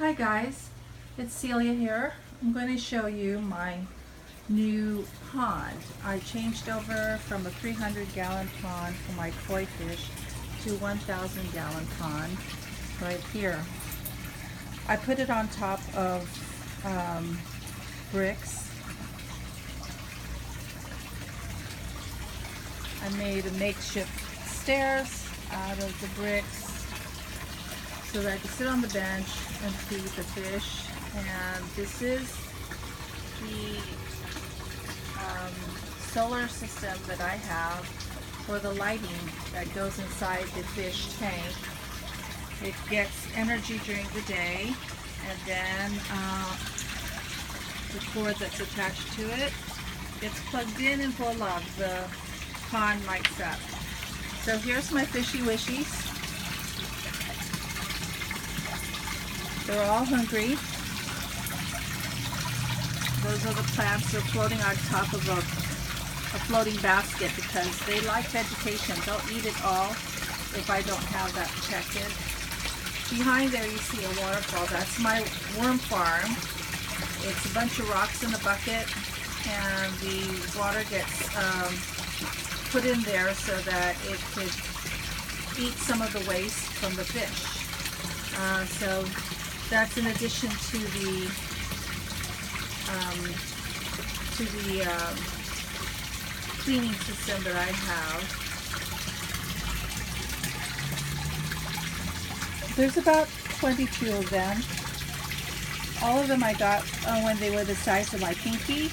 Hi guys, it's Celia here. I'm going to show you my new pond. I changed over from a 300-gallon pond for my koi fish to a 1,000-gallon pond right here. I put it on top of bricks. I made a makeshift stairs out of the bricks so that I could sit on the bench and feed the fish. And this is the solar system that I have for the lighting that goes inside the fish tank. It gets energy during the day, and then the cord that's attached to it gets plugged in, and voila, the pond lights up. So here's my fishy wishies. They're all hungry. Those are the plants. They're floating on top of a floating basket because they like vegetation. They'll eat it all if I don't have that protected. Behind there you see a waterfall. That's my worm farm. It's a bunch of rocks in a bucket, and the water gets put in there so that it could eat some of the waste from the fish. So that's in addition to the cleaning system that I have. There's about 22 of them. All of them I got when they were the size of my pinky,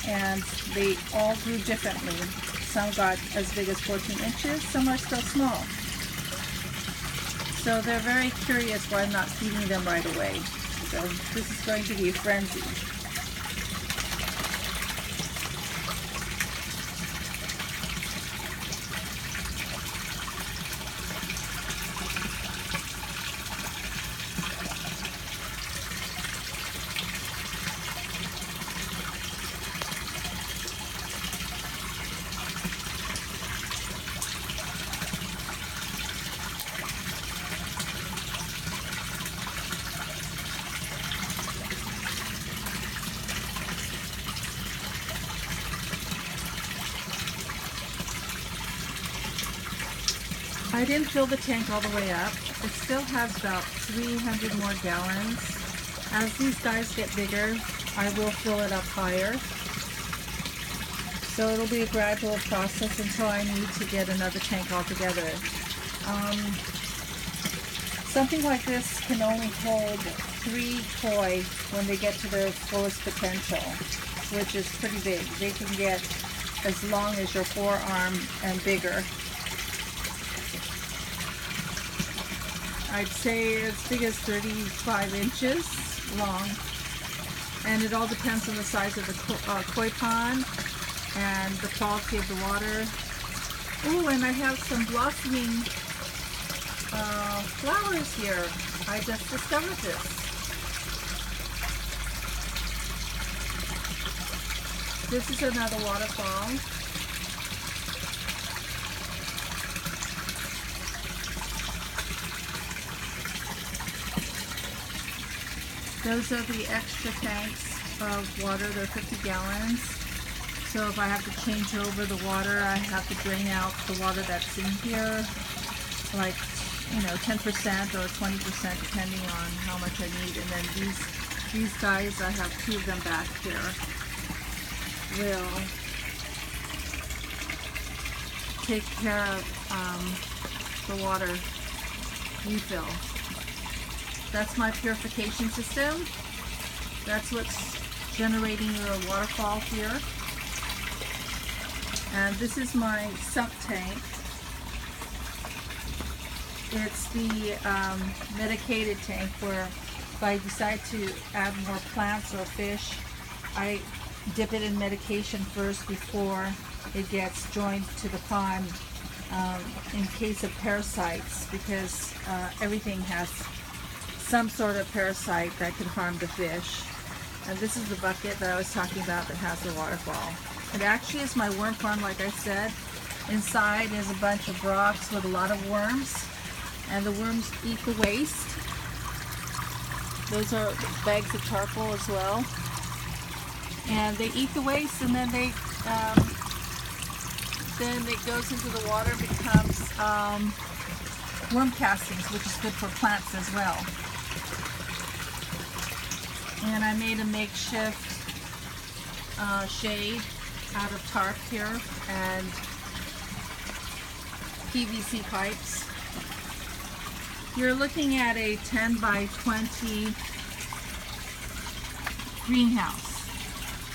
and they all grew differently. Some got as big as 14 inches, some are still small. So they're very curious why I'm not feeding them right away. So this is going to be a frenzy. I didn't fill the tank all the way up. It still has about 300 more gallons. As these guys get bigger, I will fill it up higher. So it'll be a gradual process until I need to get another tank altogether. Something like this can only hold 3 koi when they get to their fullest potential, which is pretty big. They can get as long as your forearm and bigger. I'd say as big as 35 inches long, and it all depends on the size of the koi pond and the quality of the water. Oh, and I have some blossoming flowers here. I just discovered this. This is another waterfall. Those are the extra tanks of water. They're 50 gallons. So if I have to change over the water, I have to drain out the water that's in here, like, 10% or 20% depending on how much I need. And then these guys, I have 2 of them back here, will take care of the water refill. That's my purification system. That's what's generating your waterfall here. And this is my sump tank. It's the medicated tank where if I decide to add more plants or fish, I dip it in medication first before it gets joined to the pond in case of parasites, because everything has some sort of parasite that could harm the fish. And this is the bucket that I was talking about that has the waterfall. It actually is my worm farm, like I said. Inside is a bunch of rocks with a lot of worms, and the worms eat the waste. Those are bags of charcoal as well. And they eat the waste, and then it goes into the water and becomes worm castings, which is good for plants as well. And I made a makeshift shade out of tarp here and PVC pipes. You're looking at a 10 by 20 greenhouse.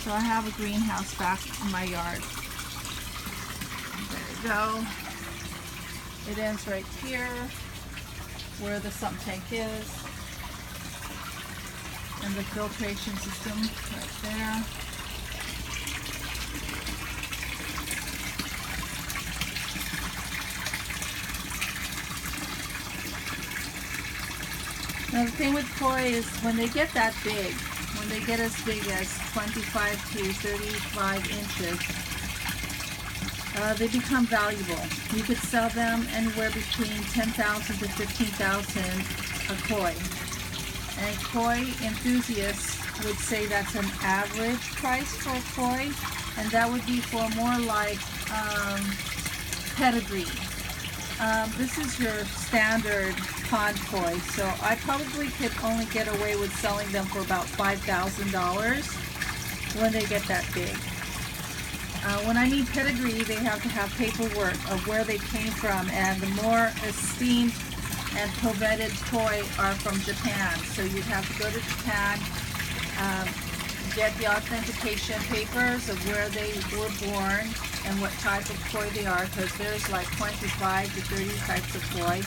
So I have a greenhouse back in my yard. There we go. It ends right here where the sump tank is. And the filtration system right there. Now the thing with koi is when they get that big, when they get as big as 25 to 35 inches, they become valuable. You could sell them anywhere between 10,000 to 15,000 a koi. And koi enthusiasts would say that's an average price for a koi, and that would be for more like pedigree. This is your standard pond koi, so I probably could only get away with selling them for about $5,000 when they get that big. When I mean pedigree, they have to have paperwork of where they came from, and the more esteemed and coveted koi are from Japan. So you'd have to go to Japan, get the authentication papers of where they were born and what type of koi they are, because there's like 25 to 30 types of koi,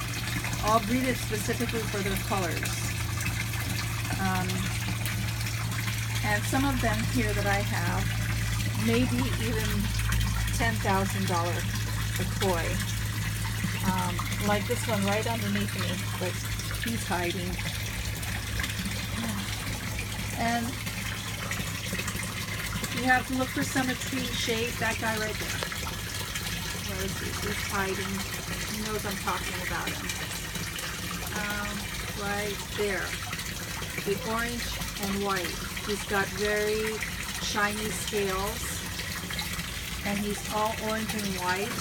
all breeded specifically for their colors. And some of them here that I have, maybe even $10,000 a koi. Like this one right underneath me, but he's hiding. And you have to look for symmetry, shape. That guy right there. Where is he? He's hiding. He knows I'm talking about him. Right there. The orange and white. He's got very shiny scales. And he's all orange and white.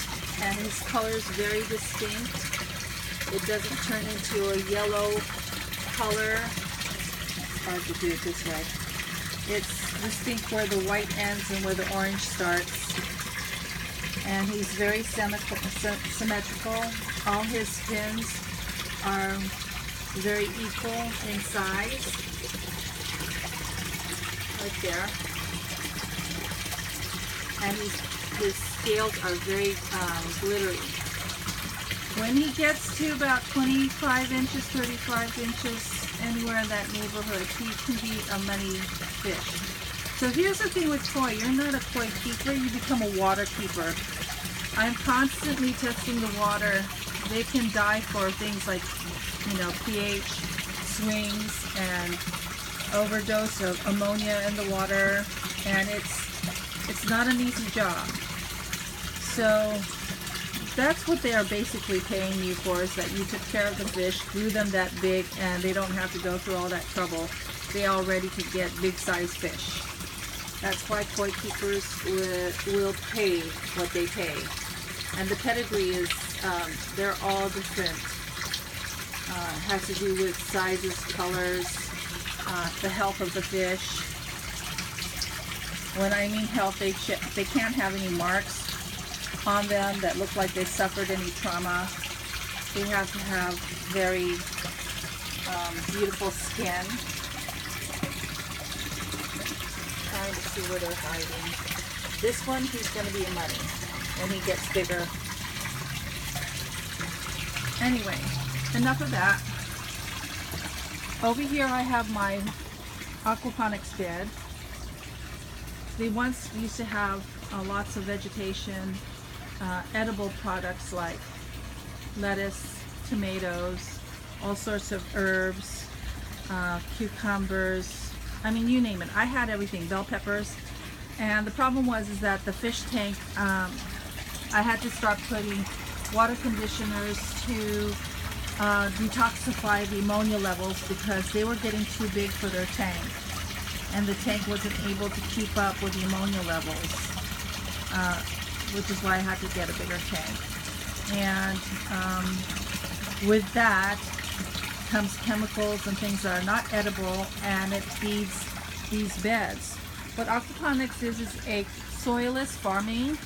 And his color is very distinct. It doesn't turn into a yellow color. It's hard to do it this way. It's distinct where the white ends and where the orange starts. And he's very symmetrical. All his fins are very equal in size. Right there. And his scales are very glittery. When he gets to about 25 inches, 35 inches, anywhere in that neighborhood, he can be a money fish. So here's the thing with koi. You're not a koi keeper, you become a water keeper. I'm constantly testing the water. They can die for things like, pH swings and overdose of ammonia in the water, and it's not an easy job. So that's what they are basically paying you for, is that you took care of the fish, grew them that big, and they don't have to go through all that trouble. They already can get big size fish. That's why koi keepers will pay what they pay. And the pedigree is, they're all different. Has to do with sizes, colors, the health of the fish. When I mean health, they can't have any marks on them that look like they suffered any trauma. They have to have very beautiful skin. Trying to see where they're hiding. This one, he's going to be a money when he gets bigger. Anyway, enough of that. Over here I have my aquaponics bed. They once used to have lots of vegetation, edible products like lettuce, tomatoes, all sorts of herbs, cucumbers, I mean, you name it. I had everything, bell peppers. And the problem was that the fish tank, I had to start putting water conditioners to detoxify the ammonia levels because they were getting too big for their tank, and the tank wasn't able to keep up with the ammonia levels, which is why I had to get a bigger tank. And with that comes chemicals and things that are not edible, and it feeds these beds. What aquaponics is a soilless farming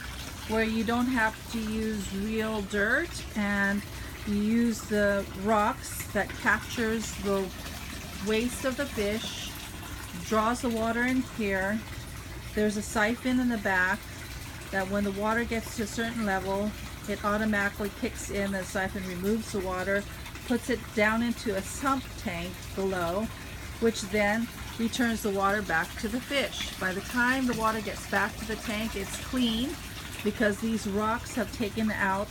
where you don't have to use real dirt, and you use the rocks that captures the waste of the fish, draws the water in here. There's a siphon in the back that when the water gets to a certain level, it automatically kicks in. The siphon removes the water, puts it down into a sump tank below, which then returns the water back to the fish. By the time the water gets back to the tank, it's clean because these rocks have taken out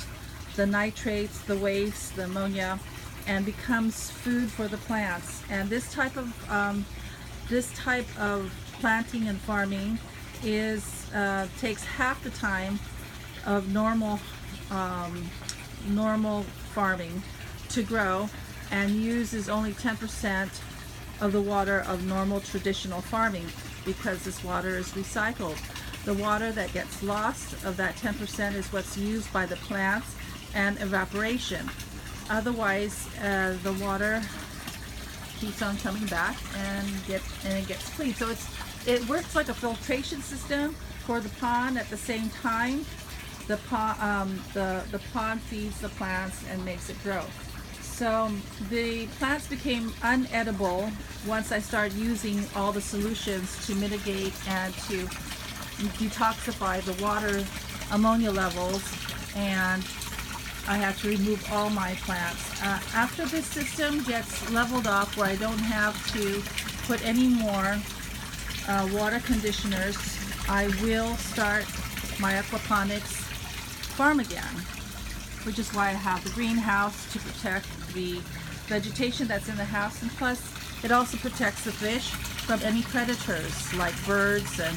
the nitrates, the waste, the ammonia, and becomes food for the plants. And this type of planting and farming is takes half the time of normal farming to grow, and uses only 10% of the water of normal traditional farming because this water is recycled. The water that gets lost of that 10% is what's used by the plants and evaporation. Otherwise, the water keeps on coming back and it gets clean. So it works like a filtration system for the pond. At the same time, the pond feeds the plants and makes it grow. So the plants became unedible once I started using all the solutions to mitigate and to detoxify the water ammonia levels, and I had to remove all my plants. After this system gets leveled off where I don't have to put any more water conditioners, I will start my aquaponics farm again, which is why I have the greenhouse to protect the vegetation that's in the house, and plus it also protects the fish from any predators like birds and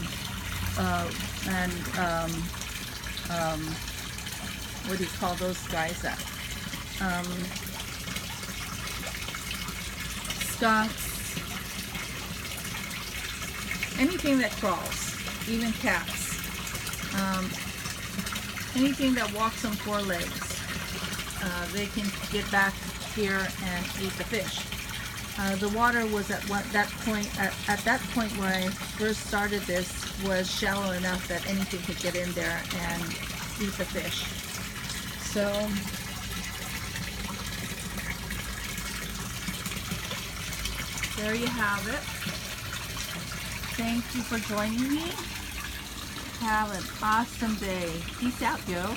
what do you call those guys that skunks, anything that crawls, even cats, anything that walks on four legs. They can get back here and eat the fish. The water was at that point where I first started this was shallow enough that anything could get in there and eat the fish. So there you have it. Thank you for joining me. Have an awesome day. Peace out, yo.